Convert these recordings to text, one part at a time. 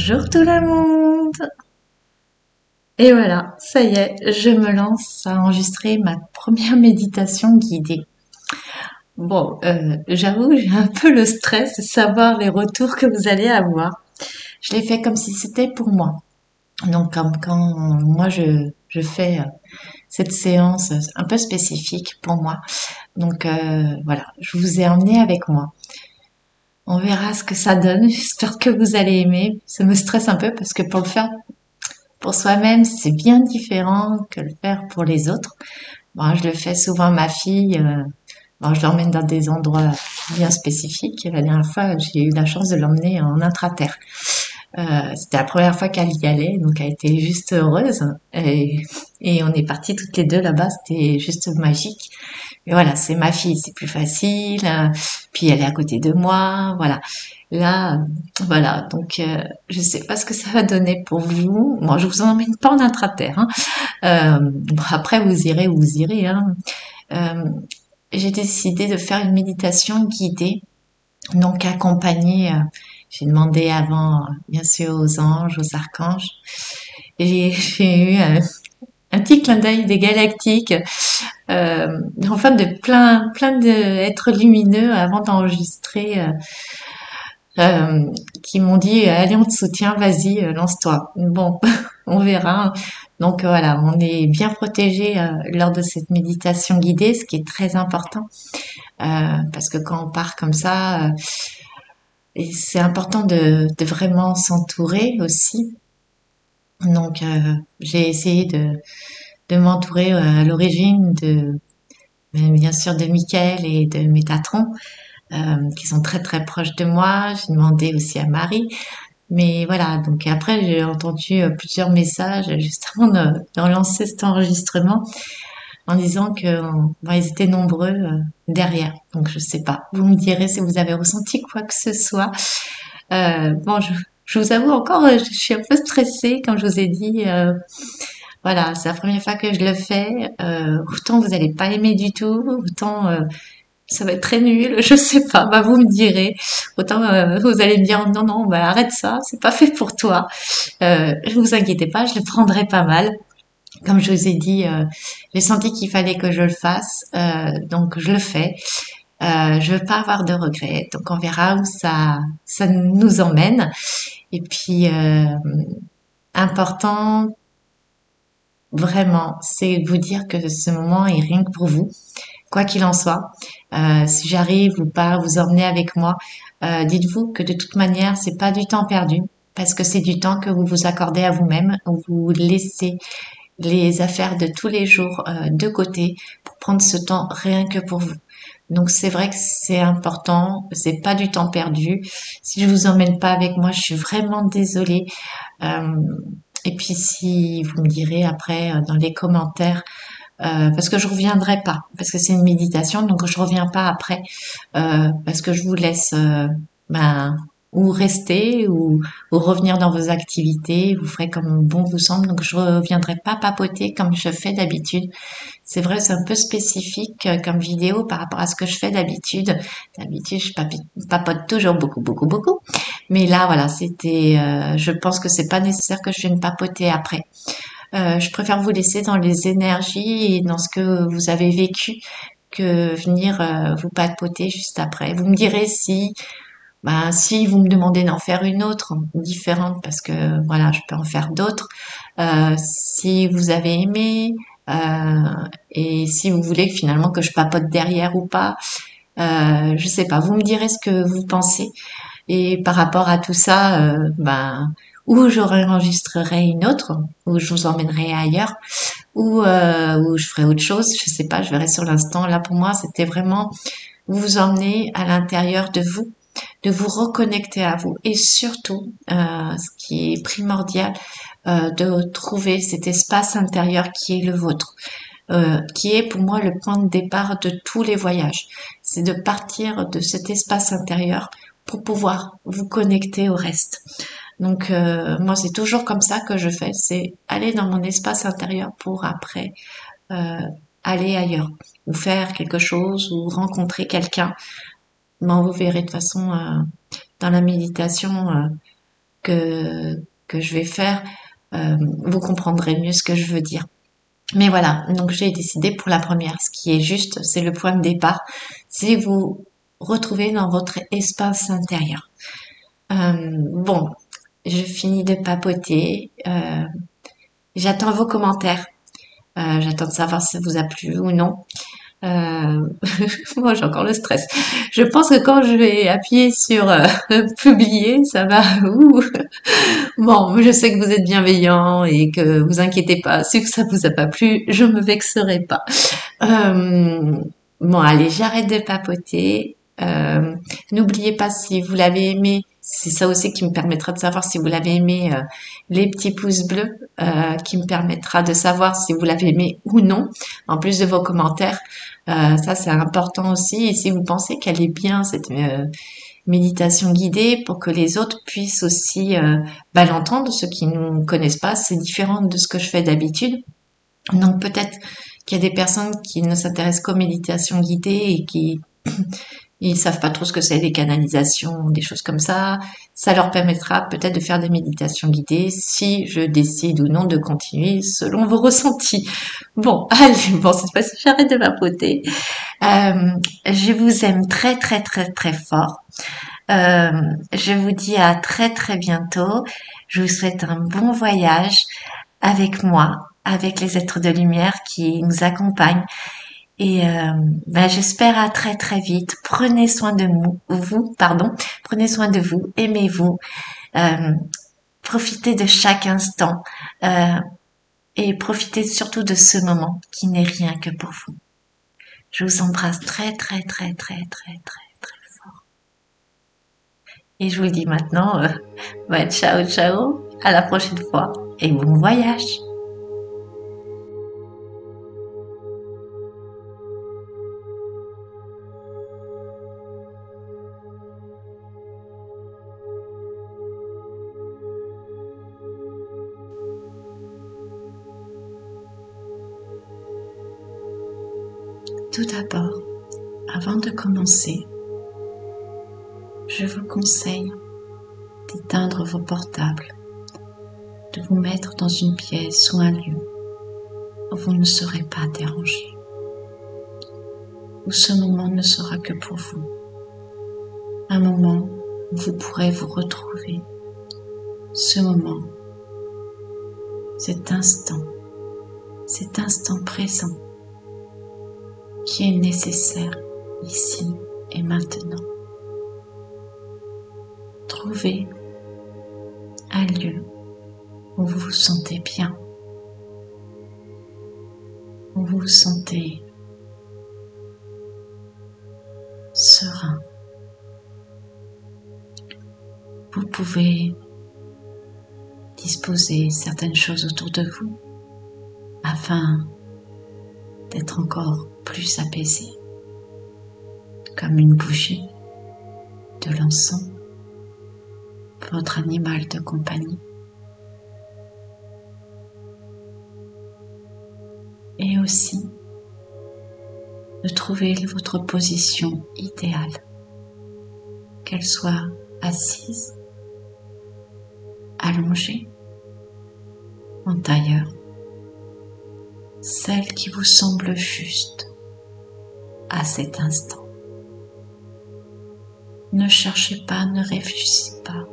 Bonjour tout le monde! Et voilà, ça y est, je me lance à enregistrer ma première méditation guidée. Bon, j'avoue, j'ai un peu le stress de savoir les retours que vous allez avoir. Je l'ai fait comme si c'était pour moi. Donc, comme quand moi je fais cette séance un peu spécifique pour moi. Donc, voilà, je vous ai emmené avec moi. On verra ce que ça donne. J'espère que vous allez aimer. Ça me stresse un peu parce que pour le faire pour soi-même, c'est bien différent que le faire pour les autres. Bon, je le fais souvent à ma fille. Bon, je l'emmène dans des endroits bien spécifiques. La dernière fois, j'ai eu la chance de l'emmener en intraterre. C'était la première fois qu'elle y allait, donc elle était juste heureuse. Et on est partis toutes les deux là-bas. C'était juste magique. Et voilà, c'est ma fille, c'est plus facile. Puis elle est à côté de moi, voilà. Là, voilà. Donc, je sais pas ce que ça va donner pour vous. Moi, je vous emmène pas en intraterre. Hein. Bon, après, vous irez où vous irez. Hein. Euh, j'ai décidé de faire une méditation guidée, donc accompagnée. J'ai demandé avant, bien sûr, aux anges, aux archanges. Et j'ai eu un petit clin d'œil des galactiques, enfin de plein d'êtres lumineux avant d'enregistrer, qui m'ont dit allez on te soutient, vas-y lance-toi. Bon, on verra. Donc voilà, on est bien protégé lors de cette méditation guidée, ce qui est très important parce que quand on part comme ça, et c'est important de vraiment s'entourer aussi. Donc j'ai essayé de m'entourer à l'origine de bien sûr de Michael et de Métatron, qui sont très très proches de moi. J'ai demandé aussi à Marie. Mais voilà, donc après j'ai entendu plusieurs messages juste avant de lancer cet enregistrement en disant que bon, ils étaient nombreux derrière. Donc je sais pas. Vous me direz si vous avez ressenti quoi que ce soit. Bon, je vous avoue encore, je suis un peu stressée, comme je vous ai dit. Voilà, c'est la première fois que je le fais. Autant vous allez pas aimer du tout, autant ça va être très nul, je sais pas. Bah vous me direz. Autant vous allez me dire non non, bah arrête ça, c'est pas fait pour toi. Vous inquiétez pas, je le prendrai pas mal. Comme je vous ai dit, j'ai senti qu'il fallait que je le fasse, donc je le fais. Je veux pas avoir de regrets, donc on verra où ça nous emmène. Et puis important vraiment, c'est de vous dire que ce moment est rien que pour vous, quoi qu'il en soit. Si j'arrive ou pas à vous emmener avec moi, dites-vous que de toute manière, c'est pas du temps perdu, parce que c'est du temps que vous vous accordez à vous-même, où vous laissez les affaires de tous les jours de côté pour prendre ce temps rien que pour vous. Donc c'est vrai que c'est important, c'est pas du temps perdu. Si je vous emmène pas avec moi, je suis vraiment désolée. Euh, et puis si vous me direz après dans les commentaires, parce que je reviendrai pas, parce que c'est une méditation, donc je reviens pas après, parce que je vous laisse ben, ou rester ou revenir dans vos activités, vous ferez comme bon vous semble, donc je reviendrai pas papoter comme je fais d'habitude. C'est vrai, c'est un peu spécifique comme vidéo par rapport à ce que je fais d'habitude. D'habitude, je papote toujours beaucoup. Mais là, voilà, c'était, je pense que c'est pas nécessaire que je vienne papoter après. Je préfère vous laisser dans les énergies et dans ce que vous avez vécu que venir vous papoter juste après. Vous me direz si vous me demandez d'en faire une autre différente parce que voilà, je peux en faire d'autres. Si vous avez aimé et si vous voulez finalement que je papote derrière ou pas, je sais pas. Vous me direz ce que vous pensez. Et par rapport à tout ça, ou j'enregistrerai une autre, ou je vous emmènerai ailleurs, ou je ferai autre chose, je sais pas, je verrai sur l'instant. Là pour moi, c'était vraiment vous emmener à l'intérieur de vous reconnecter à vous, et surtout, ce qui est primordial, de trouver cet espace intérieur qui est le vôtre. Qui est pour moi le point de départ de tous les voyages. C'est de partir de cet espace intérieur pour pouvoir vous connecter au reste. Donc moi c'est toujours comme ça que je fais, c'est aller dans mon espace intérieur pour après euh, aller ailleurs ou faire quelque chose ou rencontrer quelqu'un. Bon, vous verrez de toute façon dans la méditation, que, que je vais faire, vous comprendrez mieux ce que je veux dire. Mais voilà, donc j'ai décidé pour la première, ce qui est juste, c'est le point de départ, c'est vous retrouver dans votre espace intérieur. Bon, je finis de papoter, j'attends vos commentaires, j'attends de savoir si ça vous a plu ou non. Euh, Moi, j'ai encore le stress. Je pense que quand je vais appuyer sur publier, ça va. Ouh. Bon, je sais que vous êtes bienveillant et que vous inquiétez pas. Si ça vous a pas plu, je me vexerai pas. Euh, bon, allez, j'arrête de papoter. N'oubliez pas si vous l'avez aimé. C'est ça aussi qui me permettra de savoir si vous l'avez aimé, les petits pouces bleus, qui me permettra de savoir si vous l'avez aimé ou non, en plus de vos commentaires. Ça, c'est important aussi. Et si vous pensez qu'elle est bien, cette méditation guidée, pour que les autres puissent aussi l'entendre, ceux qui ne connaissent pas, c'est différent de ce que je fais d'habitude. Donc peut-être qu'il y a des personnes qui ne s'intéressent qu'aux méditations guidées et qui ils savent pas trop ce que c'est, des canalisations, des choses comme ça. Ça leur permettra peut-être de faire des méditations guidées si je décide ou non de continuer selon vos ressentis. Bon, allez, bon, cette fois-ci, j'arrête de vapoter. Euh, je vous aime très, très, très, très fort. Euh, je vous dis à très, très bientôt. Je vous souhaite un bon voyage avec moi, avec les êtres de lumière qui nous accompagnent. Et j'espère à très très vite. Prenez soin de vous, pardon. Prenez soin de vous, aimez-vous, euh, profitez de chaque instant euh, et profitez surtout de ce moment qui n'est rien que pour vous. Je vous embrasse très très très très très très très fort. Et je vous dis maintenant, ciao ciao, à la prochaine fois et bon voyage. Tout d'abord, avant de commencer, je vous conseille d'éteindre vos portables, de vous mettre dans une pièce ou un lieu où vous ne serez pas dérangé, où ce moment ne sera que pour vous, un moment où vous pourrez vous retrouver, ce moment, cet instant présent qui est nécessaire ici et maintenant. Trouvez un lieu où vous vous sentez bien, où vous vous sentez serein. Vous pouvez disposer certaines choses autour de vous afin d'être encore plus apaisé, comme une bougie, de l'encens, votre animal de compagnie. Et aussi de trouver votre position idéale, qu'elle soit assise, allongée, en tailleur, celle qui vous semble juste à cet instant. Ne cherchez pas, ne réfléchissez pas.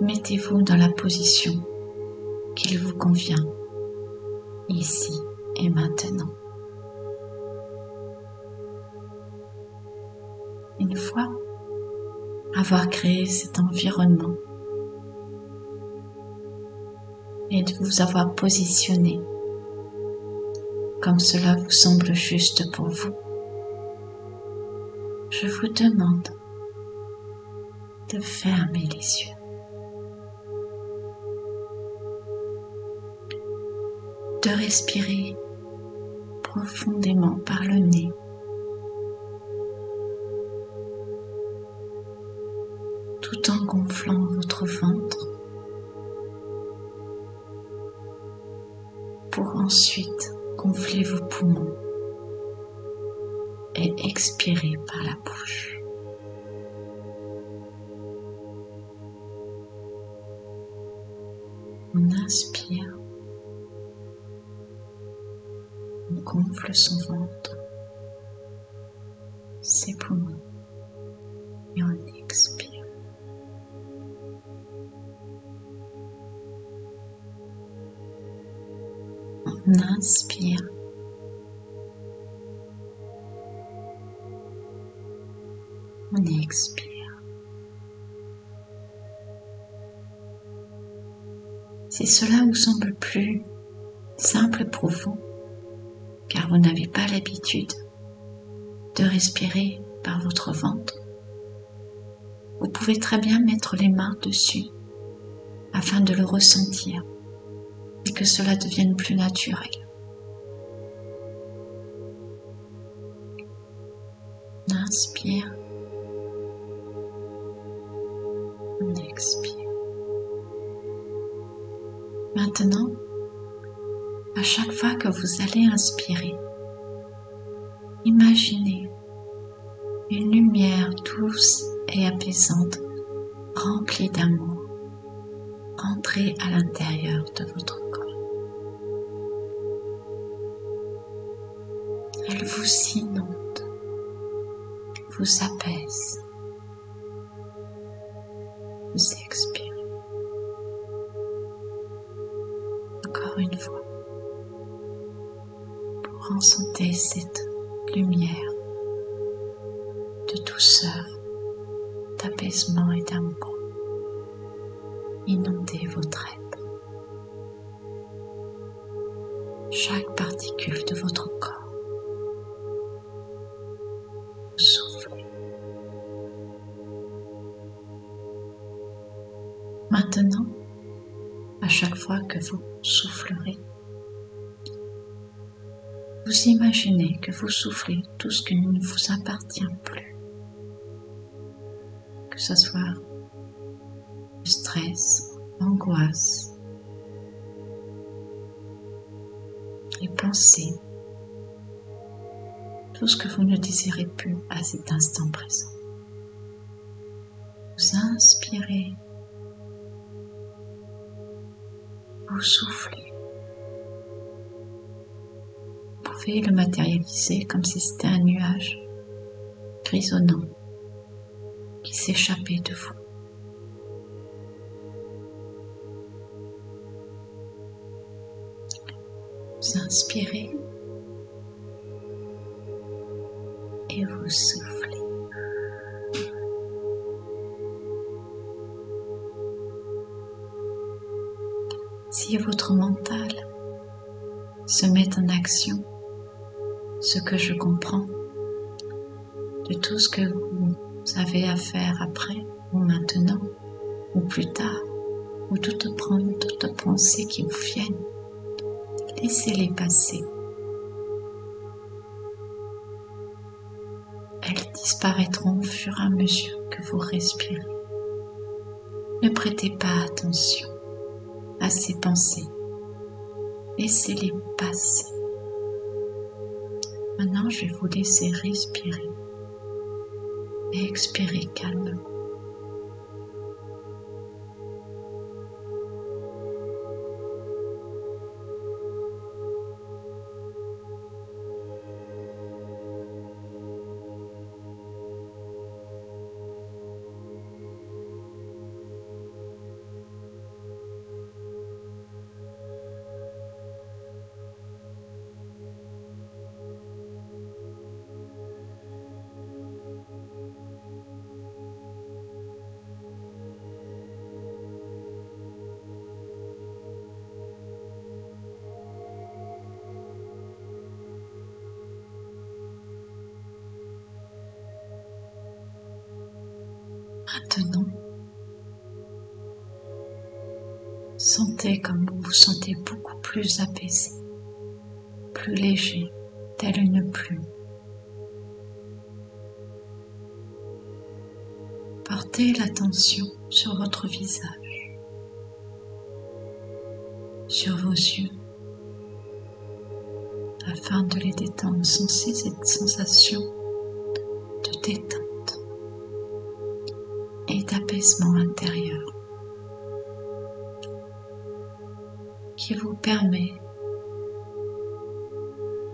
Mettez-vous dans la position qu'il vous convient, ici et maintenant. Une fois avoir créé cet environnement et de vous avoir positionné comme cela vous semble juste pour vous, je vous demande de fermer les yeux, de respirer profondément par le nez, tout en gonflant votre ventre, pour ensuite gonfler vos poumons et expirer par la bouche. On inspire, on gonfle son ventre, ses poumons, et on expire. On inspire, on expire. Si cela vous semble plus simple pour vous, car vous n'avez pas l'habitude de respirer par votre ventre, vous pouvez très bien mettre les mains dessus afin de le ressentir et que cela devienne plus naturel. On inspire, on expire. Maintenant, à chaque fois que vous allez inspirer, imaginez une lumière douce et apaisante, remplie d'amour, entrer à l'intérieur de votre corps. Elle vous inonde, vous apaise, vous expire. Encore une fois, pour ressentir cette lumière de douceur, d'apaisement et d'amour. Inondez votre être. Chaque particule de votre corps. Soufflez. Maintenant, à chaque fois que vous soufflerez, vous imaginez que vous soufflez tout ce qui ne vous appartient plus. Que ce soit le stress, l'angoisse, les pensées, tout ce que vous ne désirez plus à cet instant présent. Vous inspirez, vous soufflez. Vous pouvez le matérialiser comme si c'était un nuage grisonnant qui s'échappait de vous. Vous inspirez et vous soufflez. Si votre mental se met en action, ce que je comprends de tout ce que vous avez à faire après ou maintenant ou plus tard, ou toute pensée qui vous viennent, laissez-les passer. Elles disparaîtront au fur et à mesure que vous respirez. Ne prêtez pas attention à ces pensées. Laissez-les passer. Maintenant, je vais vous laisser respirer et expirer calmement. Maintenant, sentez comme vous vous sentez beaucoup plus apaisé, plus léger, telle une plume. Portez l'attention sur votre visage, sur vos yeux, afin de les détendre. Sentez cette sensation de détente et d'apaisement intérieur. qui vous permet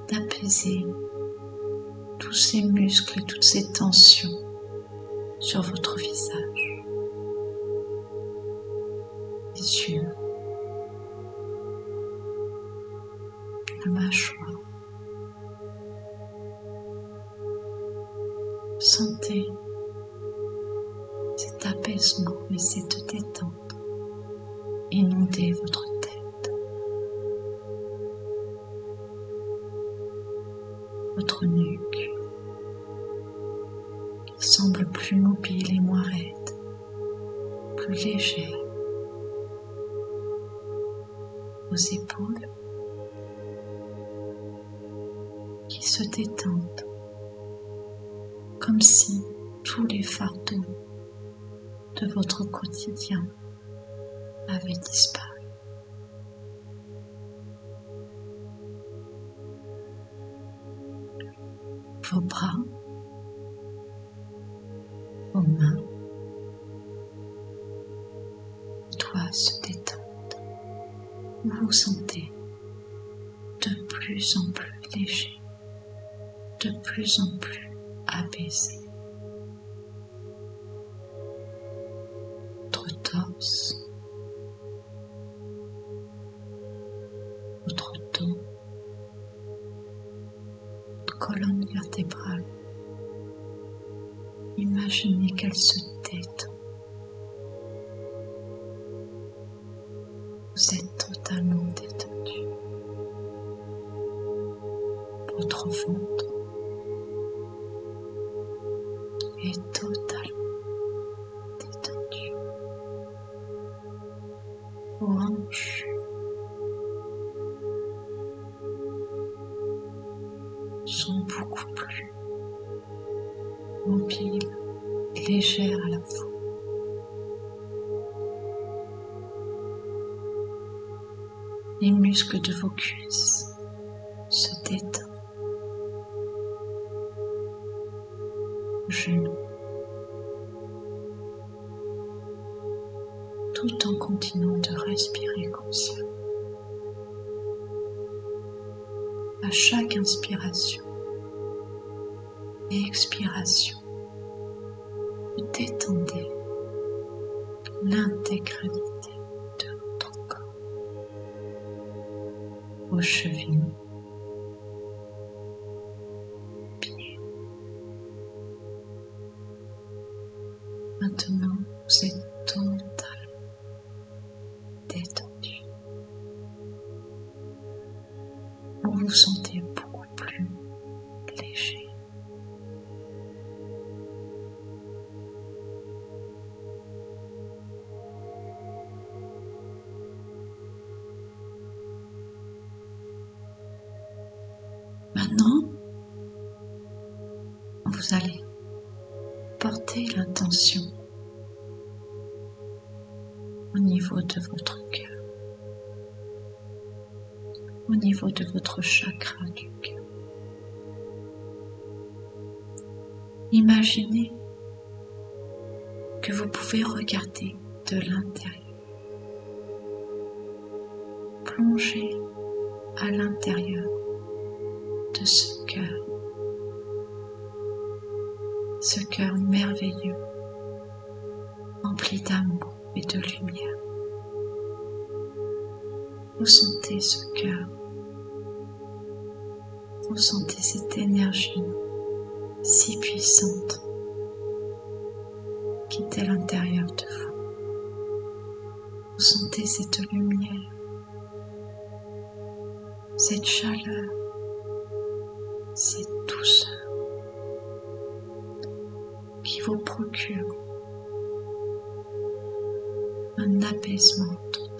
d'apaiser tous ces muscles et toutes ces tensions sur votre visage, les yeux, la mâchoire. Sentez cet apaisement et cette détente inonder votre tête, votre nuque qui semble plus mobile et moins raide, plus légère, vos épaules qui se détendent comme si tous les fardeaux de votre quotidien avaient disparu. Vos bras, vos mains, doigts se détendent. Vous vous sentez de plus en plus léger, de plus en plus apaisé. Votre torse, votre dos, votre colonne vertébrale. Imaginez qu'elle se détend. Vous êtes totalement détendu. Votre ventre est totalement détendu. Vos hanches sont beaucoup plus mobiles et légères à la fois. Les muscles de vos cuisses se détendent. Vos genoux, tout en continuant de respirer consciemment. À chaque inspiration et expiration, vous détendez l'intégralité de votre corps. Vos chevilles, pieds. Maintenant, vous êtes totalement détendu. Vous vous sentez beaucoup plus léger. Maintenant, vous allez porter l'intention au niveau de votre cœur, au niveau de votre chakra du cœur. Imaginez que vous pouvez regarder de l'intérieur, plonger à l'intérieur de ce cœur merveilleux, rempli d'amour et de lumière. Vous sentez ce cœur, vous sentez cette énergie si puissante qui est à l'intérieur de vous. Vous sentez cette lumière, cette chaleur, cette douceur qui vous procure un apaisement total.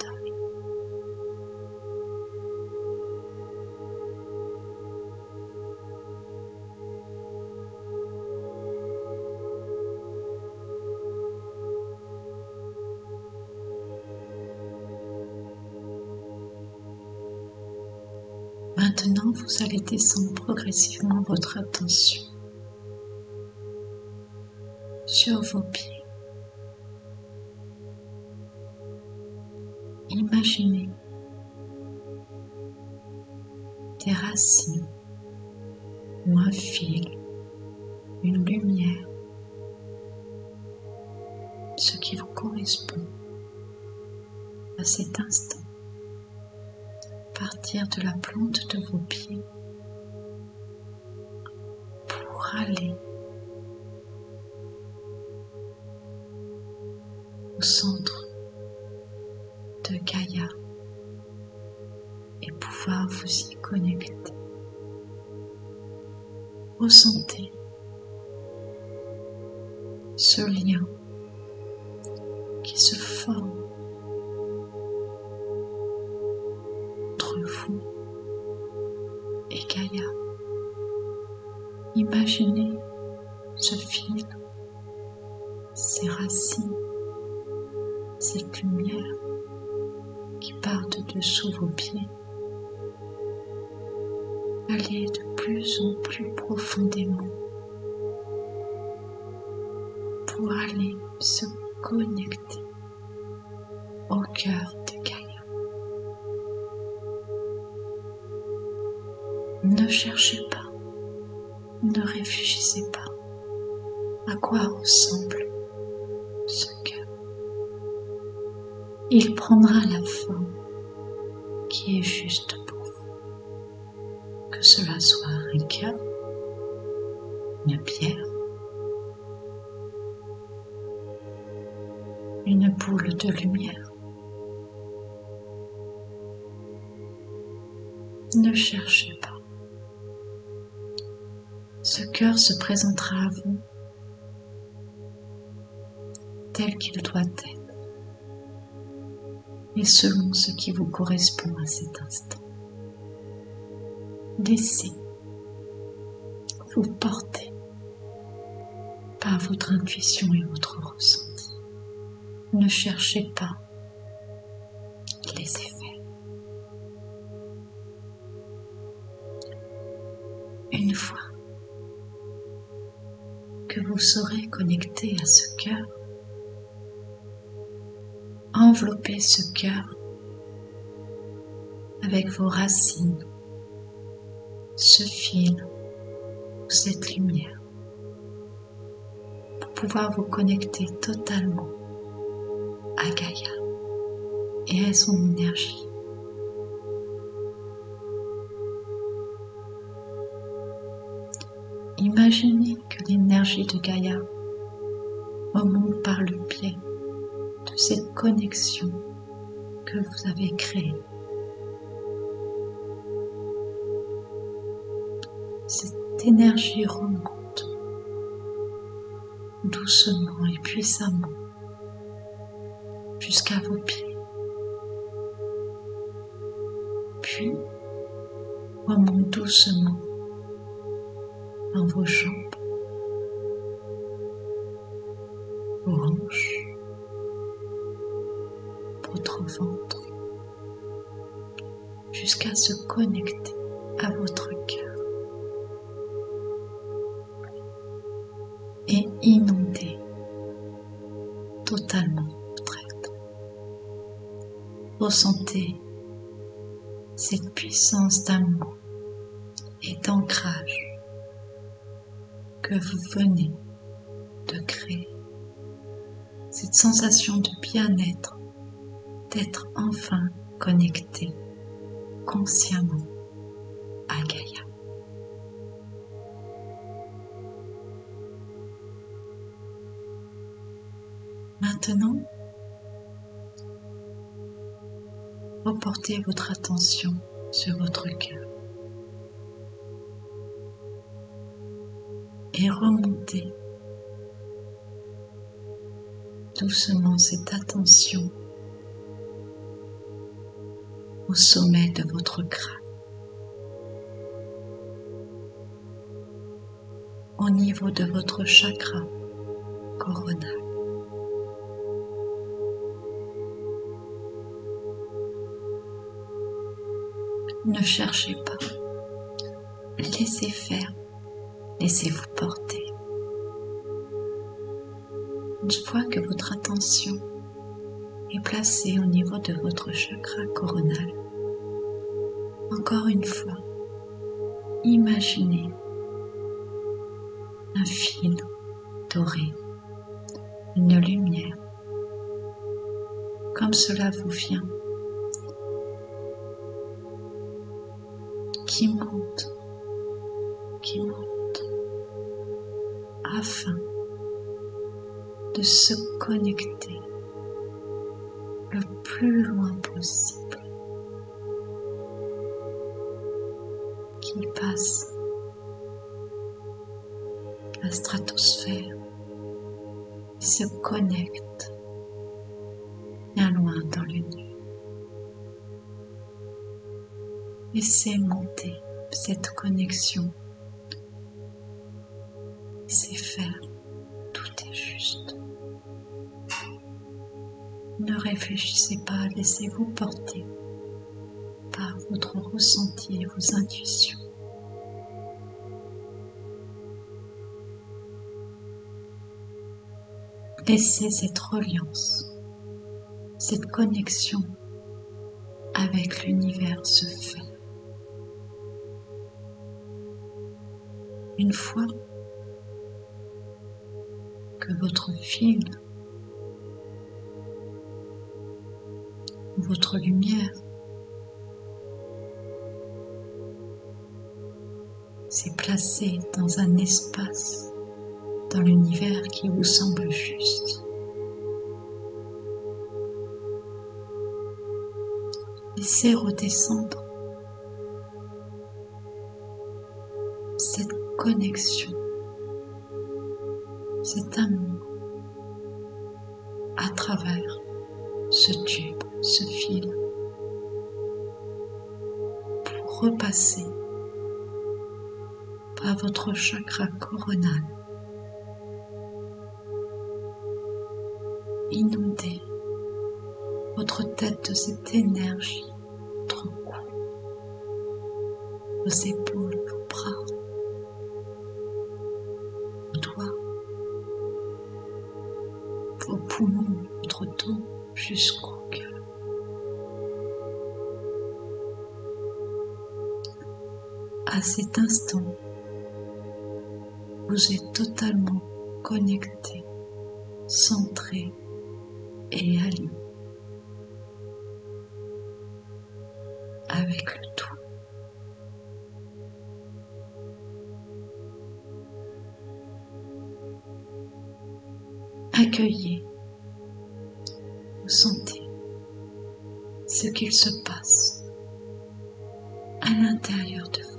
Maintenant, vous allez descendre progressivement votre attention sur vos pieds. Imaginez des racines ou un fil, une lumière, ce qui vous correspond à cet instant. Partir de la plante de vos pieds pour aller au centre de Gaïa et pouvoir vous y connecter. Ressentez ce lien qui se forme entre vous et Gaïa. Imaginez ce fil, ces racines, cette lumière qui part de dessous vos pieds. Allez de plus en plus profondément pour aller se connecter au cœur de Gaïa. Ne cherchez pas, ne réfléchissez pas à quoi ressemble ce cœur. Il prendra la forme qui est juste pour vous. Que cela soit un cœur, une pierre, une boule de lumière. Ne cherchez pas. Ce cœur se présentera à vous tel qu'il doit être et selon ce qui vous correspond à cet instant. Laissez vous porter par votre intuition et votre ressenti. Ne cherchez pas, laissez faire. Une fois que vous serez connecté à ce cœur, enveloppez ce cœur avec vos racines, ce fil ou cette lumière, pour pouvoir vous connecter totalement à Gaïa et à son énergie. Imaginez que l'énergie de Gaïa remonte par le biais de cette connexion que vous avez créée. Cette énergie remonte doucement et puissamment jusqu'à vos pieds, puis remonte doucement dans vos jambes, vos hanches, votre ventre, jusqu'à se connecter à votre cœur et inonder totalement votre être. Ressentez cette puissance d'amour et d'ancrage que vous venez de créer, cette sensation de bien-être, d'être enfin connecté consciemment à Gaïa. Maintenant, reportez votre attention sur votre cœur et remontez doucement cette attention au sommet de votre crâne, au niveau de votre chakra coronal. Ne cherchez pas, laissez faire, laissez-vous porter. Une fois que votre attention est placée au niveau de votre chakra coronal, encore une fois, imaginez un fil doré, une lumière, comme cela vous vient, qui monte, afin de se connecter le plus loin possible, qui passe la stratosphère et se connecte bien loin dans les nuits. Laissez monter cette connexion. Laissez faire, tout est juste. Ne réfléchissez pas, laissez-vous porter par votre ressenti et vos intuitions. Laissez cette reliance, cette connexion avec l'univers se faire. Une fois que votre fil, votre lumière s'est placée dans un espace dans l'univers qui vous semble juste, laissez redescendre cette connexion, cet amour à travers ce tube, ce fil, pour repasser par votre chakra coronal, inonder votre tête de cette énergie, votre cou, vos épaules, vos bras, vos doigts, vos poumons, votre dos jusqu'au cœur. À cet instant, vous êtes totalement connecté, centré et aligné avec le tout. Accueillez, ressentez ce qu'il se passe à l'intérieur de vous.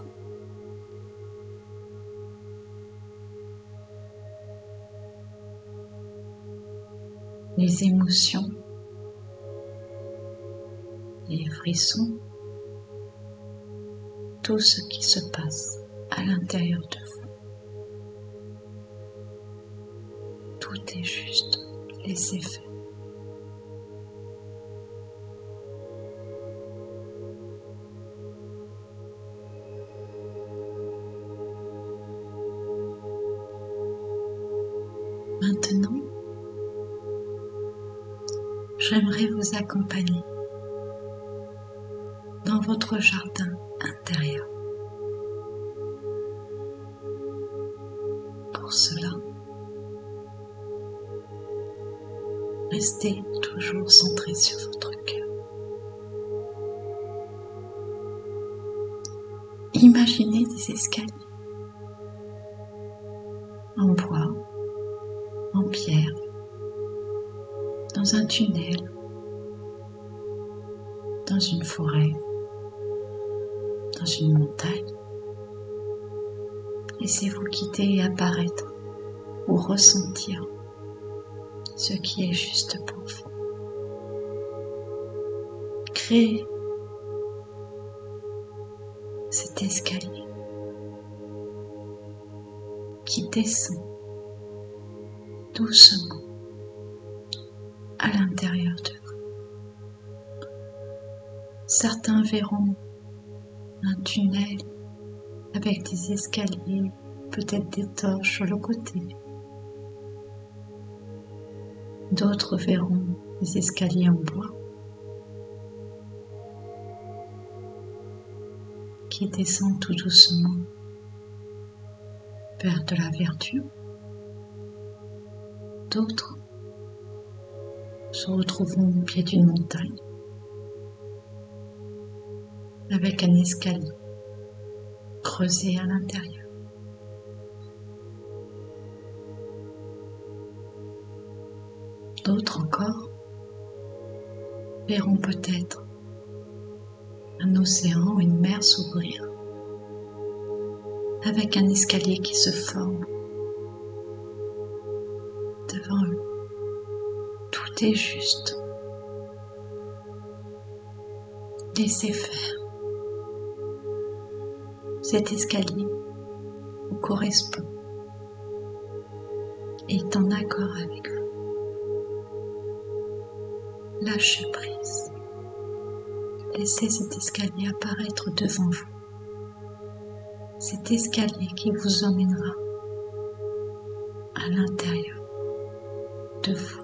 Les émotions, les frissons, tout ce qui se passe à l'intérieur de vous. Tout est juste, laissez faire. Maintenant, j'aimerais vous accompagner dans votre jardin intérieur. Pour cela, restez toujours centré sur votre cœur. Imaginez des escaliers en bois, en pierre, dans un tunnel, dans une forêt, dans une montagne. Laissez-vous quitter et apparaître ou ressentir ce qui est juste pour vous. Créez cet escalier qui descend doucement à l'intérieur de vous. Certains verront un tunnel avec des escaliers, peut-être des torches sur le côté. D'autres verront des escaliers en bois qui descendent tout doucement vers de la verdure. D'autres se retrouveront au pied d'une montagne avec un escalier creusé à l'intérieur. D'autres encore verront peut-être un océan ou une mer s'ouvrir avec un escalier qui se forme devant eux. Tout est juste. Laissez faire. Cet escalier vous correspond et est en accord avec vous. Lâchez prise. Laissez cet escalier apparaître devant vous. Cet escalier qui vous emmènera à l'intérieur de vous.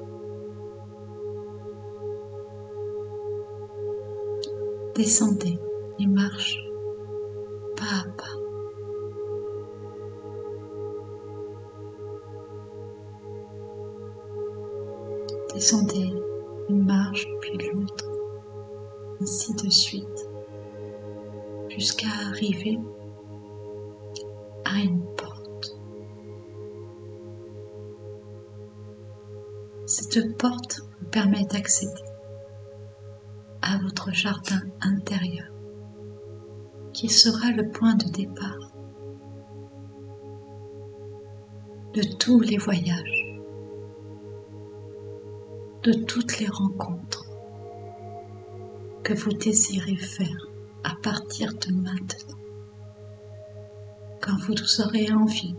Descendez et marchez pas à pas. Descendez une marche puis l'autre, ainsi de suite, jusqu'à arriver à une porte. Cette porte vous permet d'accéder à votre jardin intérieur, qui sera le point de départ de tous les voyages, de toutes les rencontres que vous désirez faire à partir de maintenant, quand vous aurez envie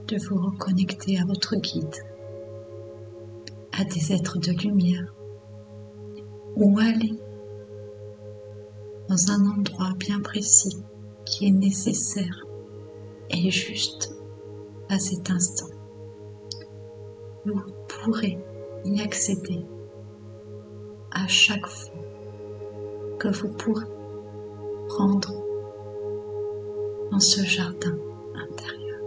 de vous reconnecter à votre guide, à des êtres de lumière, ou aller dans un endroit bien précis qui est nécessaire et juste à cet instant. Vous pourrez y accéder à chaque fois que vous pourrez prendre dans ce jardin intérieur.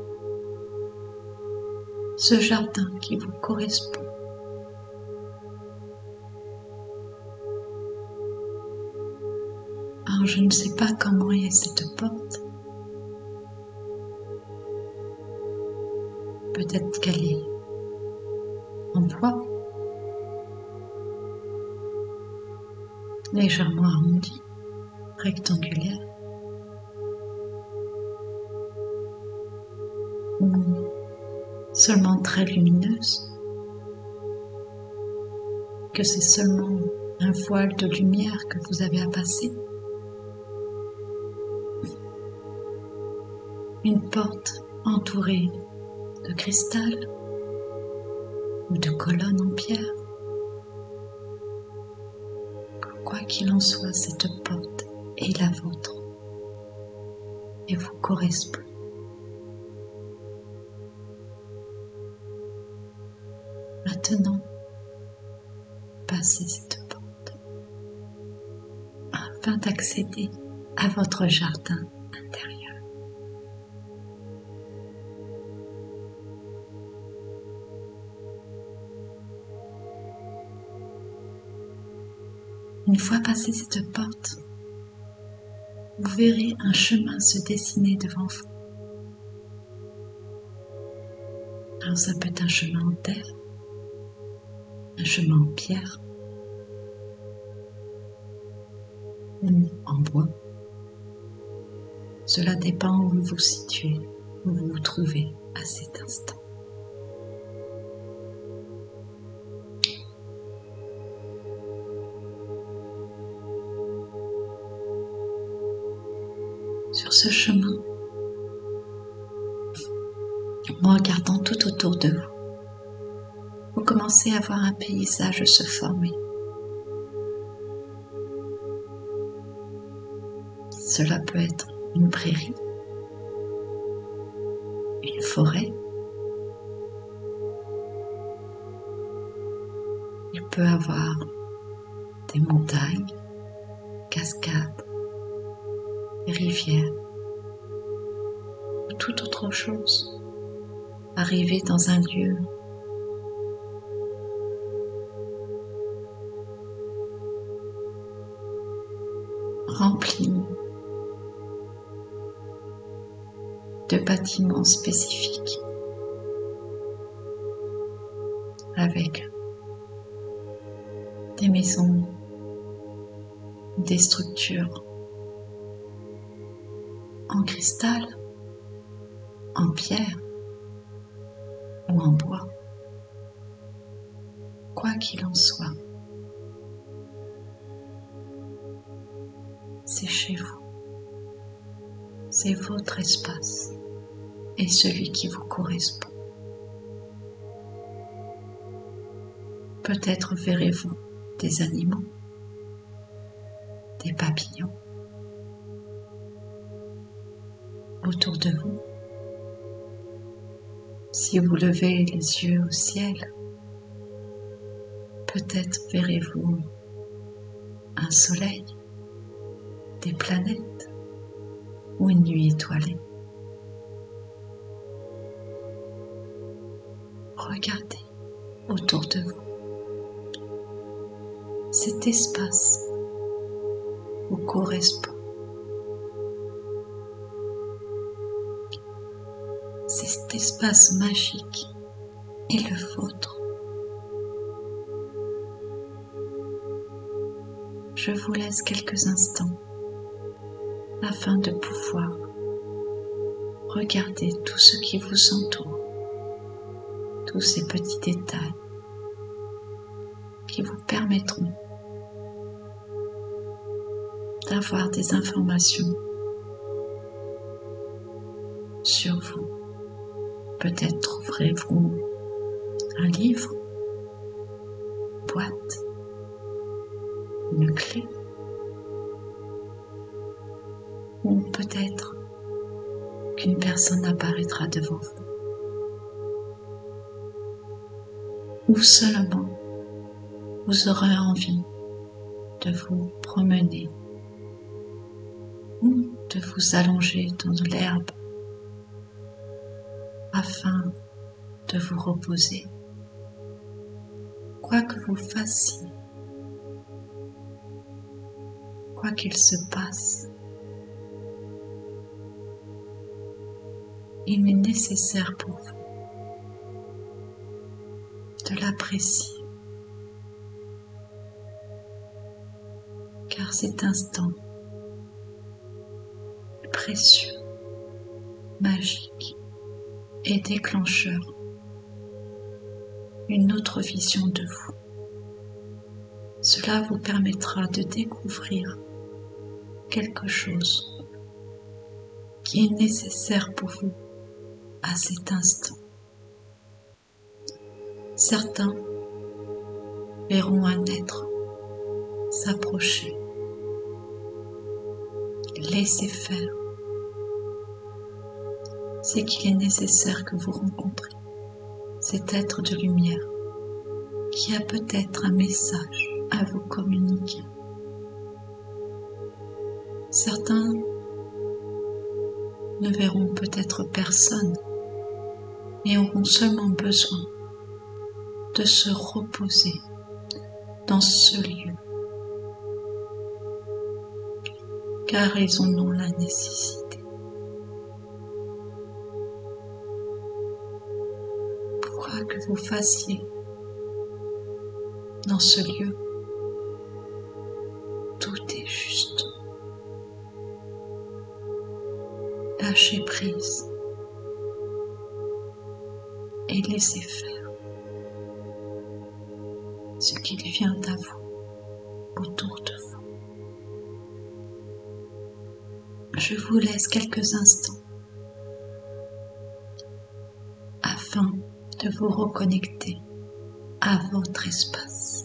Ce jardin qui vous correspond. Alors je ne sais pas comment est cette porte. Peut-être qu'elle est en bois, légèrement arrondie, rectangulaire, ou seulement très lumineuse, que c'est seulement un voile de lumière que vous avez à passer. Une porte entourée de cristal ou de colonnes en pierre. Quoi qu'il en soit, cette porte est la vôtre et vous correspond. Maintenant, passez cette porte afin d'accéder à votre jardin intérieur. Une fois passé cette porte, vous verrez un chemin se dessiner devant vous. Alors ça peut être un chemin en terre, un chemin en pierre, ou en bois. Cela dépend où vous vous situez, où vous vous trouvez à cet instant. Sur ce chemin, en regardant tout autour de vous, vous commencez à voir un paysage se former. Cela peut être une prairie, une forêt. Il peut y avoir des montagnes, cascades, des rivières, ou toute autre chose. Arrivez dans un lieu rempli de bâtiments spécifiques avec des maisons, des structures en cristal, en pierre ou en bois. Quoi qu'il en soit, c'est chez vous, c'est votre espace et celui qui vous correspond. Peut-être verrez-vous des animaux, des papillons autour de vous. Si vous levez les yeux au ciel, peut-être verrez-vous un soleil, des planètes ou une nuit étoilée. Regardez autour de vous. Cet espace vous correspond. Cet espace magique est le vôtre. Je vous laisse quelques instants afin de pouvoir regarder tout ce qui vous entoure, tous ces petits détails qui vous permettront d'avoir des informations sur vous. Peut-être trouverez-vous un livre, une boîte, une clé, ou peut-être qu'une personne apparaîtra devant vous, ou seulement vous aurez envie de vous promener ou de vous allonger dans l'herbe afin de vous reposer. Quoi que vous fassiez, quoi qu'il se passe, il est nécessaire pour vous de l'apprécier, car cet instant est précieux, magique et déclencheur une autre vision de vous. Cela vous permettra de découvrir quelque chose qui est nécessaire pour vous à cet instant. Certains verront un être s'approcher. Laissez faire. C'est qu'il est nécessaire que vous rencontriez cet être de lumière qui a peut-être un message à vous communiquer. Certains ne verront peut-être personne et auront seulement besoin de se reposer dans ce lieu, car ils en ont la nécessité. Quoi que vous fassiez dans ce lieu, tout est juste. Lâchez prise et laissez faire ce qu'il vient à vous autour de vous. Je vous laisse quelques instants afin de vous reconnecter à votre espace.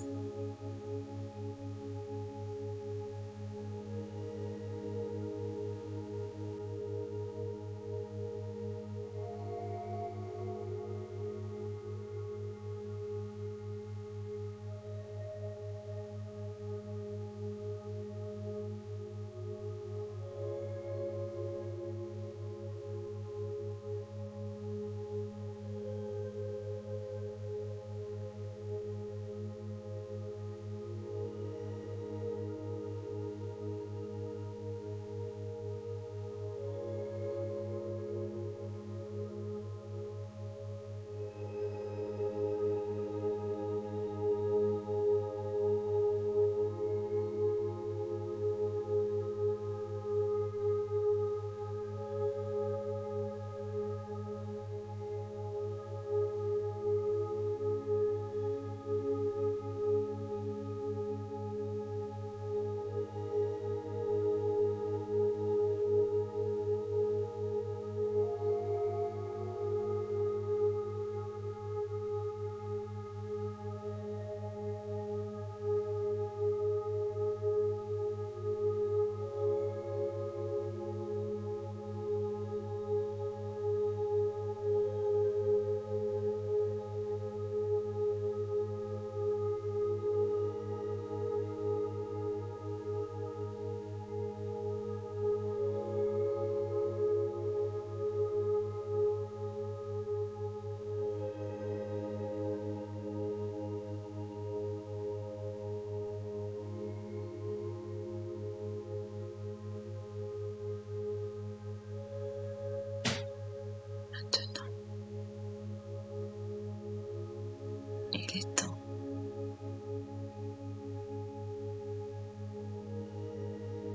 détend.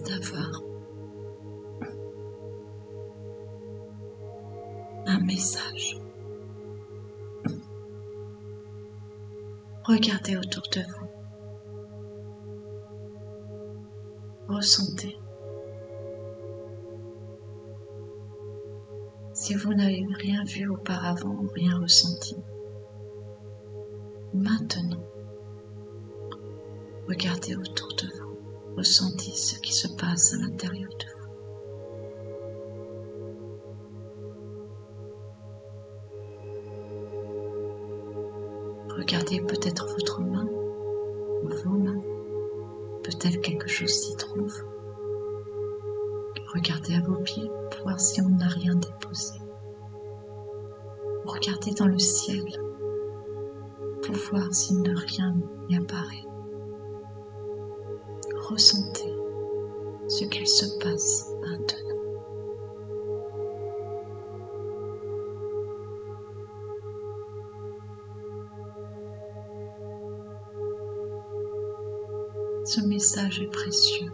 D'avoir un message. Regardez autour de vous. Ressentez. Si vous n'avez rien vu auparavant ou rien ressenti, maintenant, regardez autour de vous. Ressentez ce qui se passe à l'intérieur de vous. Regardez peut-être votre main ou vos mains. Peut-être quelque chose s'y trouve. Regardez à vos pieds pour voir si on n'a rien déposé. Regardez dans le ciel pour voir si rien n'y apparaît. Ressentez ce qu'il se passe maintenant. Ce message est précieux.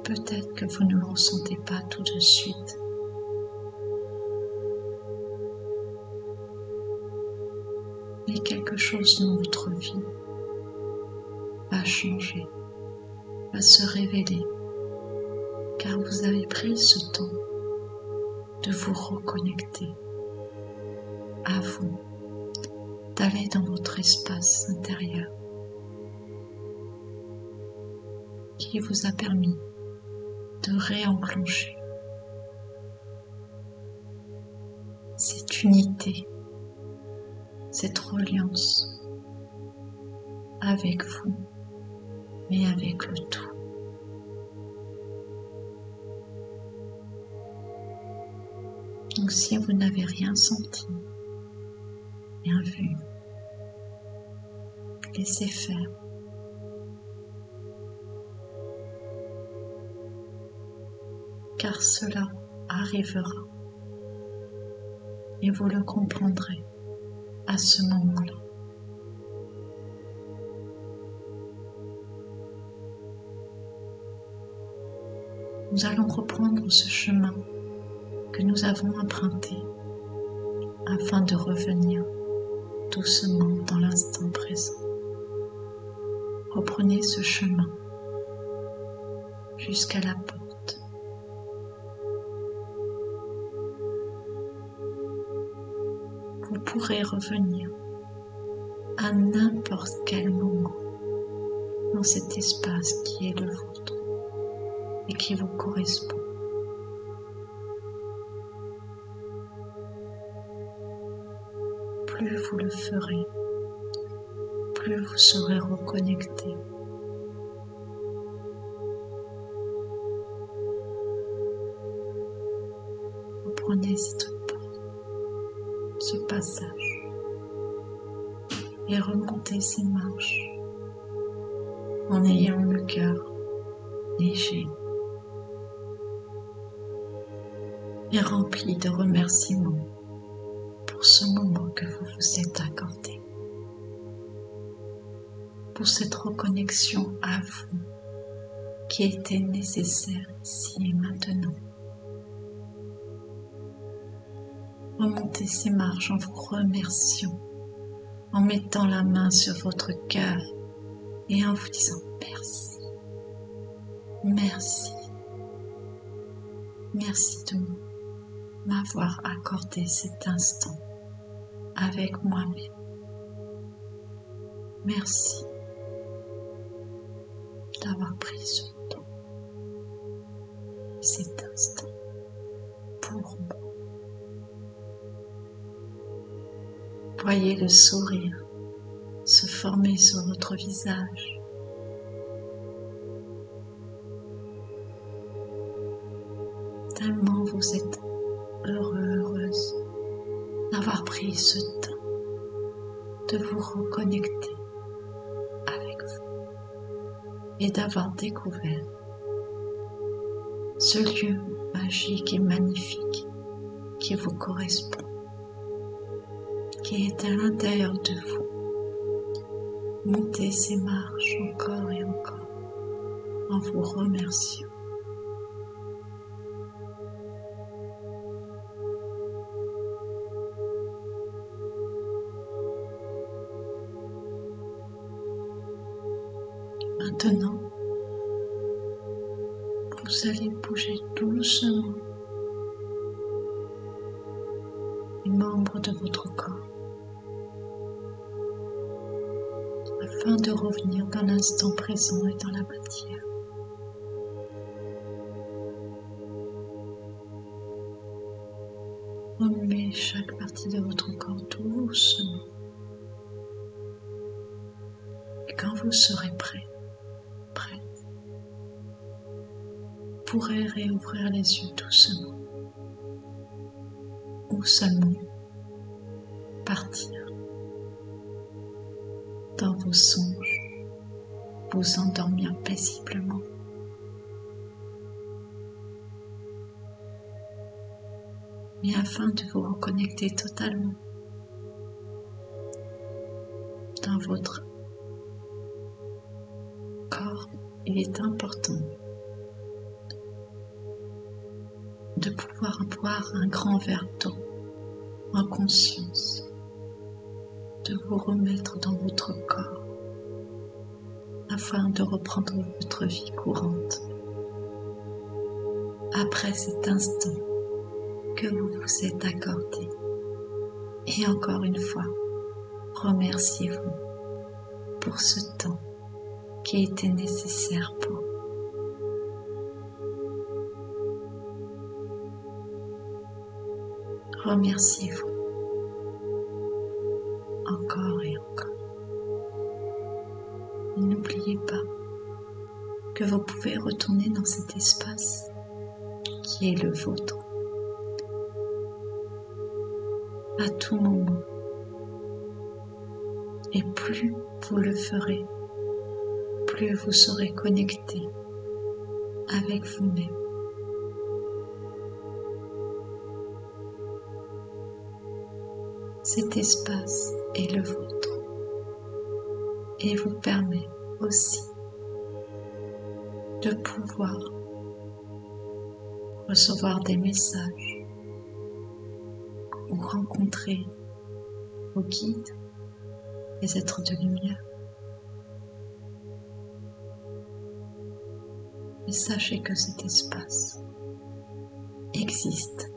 Peut-être que vous ne le ressentez pas tout de suite. Mais quelque chose dans votre vie va changer, va se révéler, car vous avez pris ce temps de vous reconnecter à vous, d'aller dans votre espace intérieur qui vous a permis de réenclencher cette unité, cette reliance avec vous et avec le tout. Donc si vous n'avez rien senti, rien vu, laissez faire. Car cela arrivera et vous le comprendrez à ce moment-là. Nous allons reprendre ce chemin que nous avons emprunté afin de revenir doucement dans l'instant présent. Reprenez ce chemin jusqu'à la porte. Vous pourrez revenir à n'importe quel moment dans cet espace qui est le vôtre et qui vous correspond. Plus vous le ferez, plus vous serez reconnecté. Reprenez cette porte, ce passage et remontez ces marches en ayant le cœur léger et rempli de remerciements pour ce moment que vous vous êtes accordé, pour cette reconnexion à vous qui était nécessaire ici et maintenant. Remontez ces marches en vous remerciant, en mettant la main sur votre cœur et en vous disant merci, merci, merci de m'avoir accordé cet instant avec moi-même. Merci d'avoir pris ce temps, cet instant pour moi. Voyez le sourire se former sur votre visage. Tellement vous êtes heureux, heureuse d'avoir pris ce temps de vous reconnecter avec vous et d'avoir découvert ce lieu magique et magnifique qui vous correspond, qui est à l'intérieur de vous. Montez ces marches encore et encore en vous remerciant. Maintenant, vous allez bouger doucement les membres de votre corps afin de revenir dans l'instant présent et dans la matière. Remuez chaque partie de votre corps doucement. Et quand vous serez prêt, vous pourrez réouvrir les yeux doucement ou seulement partir dans vos songes, vous endormir paisiblement. Mais afin de vous reconnecter totalement dans votre corps, il est important de pouvoir boire un grand verre d'eau en conscience, de vous remettre dans votre corps afin de reprendre votre vie courante. Après cet instant que vous vous êtes accordé, et encore une fois, remerciez-vous pour ce temps qui était nécessaire pour vous. Remerciez-vous encore et encore. Et n'oubliez pas que vous pouvez retourner dans cet espace qui est le vôtre à tout moment. Et plus vous le ferez, plus vous serez connecté avec vous-même. Cet espace est le vôtre et vous permet aussi de pouvoir recevoir des messages ou rencontrer vos guides, les êtres de lumière. Et sachez que cet espace existe.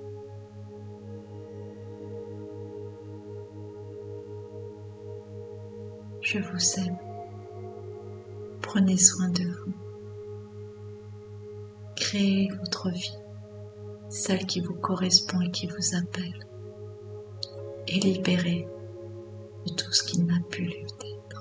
Je vous aime. Prenez soin de vous. Créez votre vie, celle qui vous correspond et qui vous appelle. Et libérez de tout ce qui n'a pu l'être.